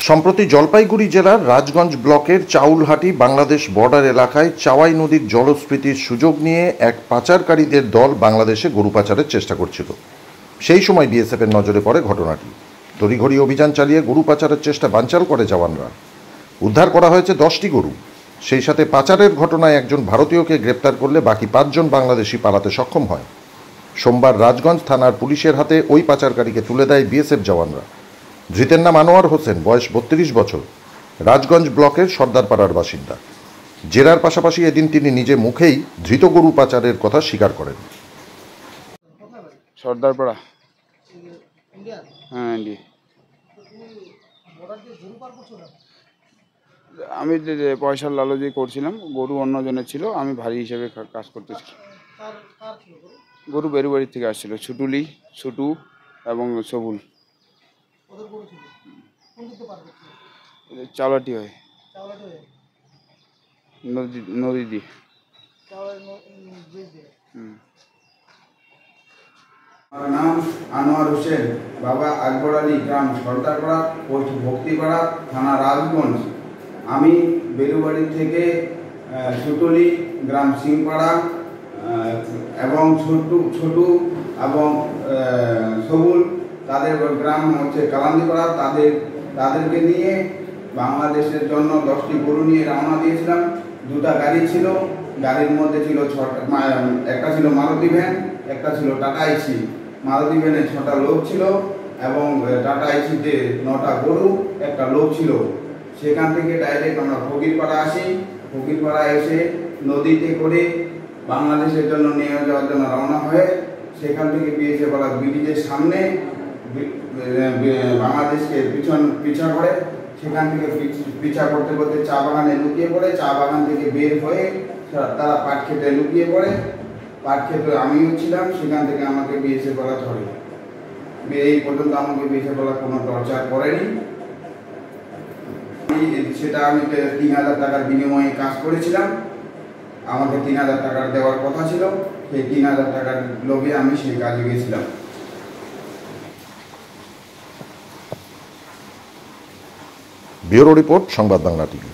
সম্প্রতি জলপাইগুড়ি জেলার রাজগঞ্জ ব্লকের চাউলহাটি বাংলাদেশ বর্ডার এলাকায় চাওয়াই নদীর জলস্ফীতির সুযোগ নিয়ে এক পাচারকারীদের দল বাংলাদেশে গরু পাচারের চেষ্টা করছিল। সেই সময় বিএসএফের নজরে পড়ে ঘটনাটি। তড়িঘড়ি অভিযান চালিয়ে গরু পাচারের চেষ্টা বানচাল করে জওয়ানরা। উদ্ধার করা হয়েছে 10টি গরু। সেই সাথে পাচারের ঘটনায় একজন ভারতীয়কে গ্রেপ্তার করলে বাকি 5 জন বাংলাদেশি পালাতে সক্ষম হয়। সোমবার রাজগঞ্জ থানার পুলিশের হাতে ওই পাচারকারীকে তুলে দেয় বিএসএফ জওয়ানরা। ধৃতের নাম আনোয়ার হোসেন, বয়স 32 বছর, রাজগঞ্জ ব্লকের সর্দারপাড়ার বাসিন্দা। জেরার পাশাপাশি এদিন তিনি নিজে মুখেই ধৃত গরু পাচারের কথা স্বীকার করেন। সর্দারপাড়া, হ্যাঁ ইন্ডিয়া। আমি পয়সার লালচে করছিলাম, গরু অন্যজনের ছিল, আমি ভারী হিসেবে কাজ করতেছি। গরু বেরুবাড়ির থেকে আসছিল, ছুটুলি, ছুটু এবং সবুল। চাওলাটি হয়, নদী দিয়ে। আমার নাম আনোয়ার হোসেন, বাবা আকবর আলী, গ্রাম সর্দারপাড়া, পোস্ট ভক্তিপাড়া, থানা রাজগঞ্জ। আমি বেরুবাড়ি থেকে ছুটুলি, গ্রাম সিংপাড়া এবং ছোটু এবং সবুল, তাদের গ্রাম হচ্ছে কালান্দিপাড়া, তাদেরকে নিয়ে বাংলাদেশের জন্য 10টি গরু নিয়ে রওনা দিয়েছিলাম। 2টা গাড়ি ছিল, গাড়ির মধ্যে ছিল একটা ছিল মারুতি ভ্যান, একটা ছিল টাটা আইসি। মারুতি ভ্যানে 6টা লোক ছিল এবং টাটা আইসিতে 9টা গরু, একটা লোক ছিল। সেখান থেকে ডাইরেক্ট আমরা ফকিরপাড়া আসি। ফকিরপাড়া এসে নদীতে করে বাংলাদেশের জন্য নিয়ে যাওয়ার জন্য রওনা হয়ে সেখান থেকে বিএসএফ ব্রিজের সামনে বাংলাদেশকে পিছা করে, সেখান থেকে পিছা করতে করতে চা বাগানে লুকিয়ে পড়ে। চা বাগান থেকে বের হয়ে তারা পাট খেতে লুকিয়ে পড়ে। পাট খেতে আমিও ছিলাম, সেখান থেকে আমাকে বিএসএফ ধরে। এই পর্যন্ত আমাকে বিএসএফ কোনো টর্চার করেনি। সেটা আমি 3000 টাকার বিনিময়ে কাজ করেছিলাম। আমাকে 3000 টাকা দেওয়ার কথা ছিল, সেই 3000 টাকার লোভে আমি সেই কাজে গেছিলাম। ব্যুরো রিপোর্ট, সংবাদ বাংলা টিভি।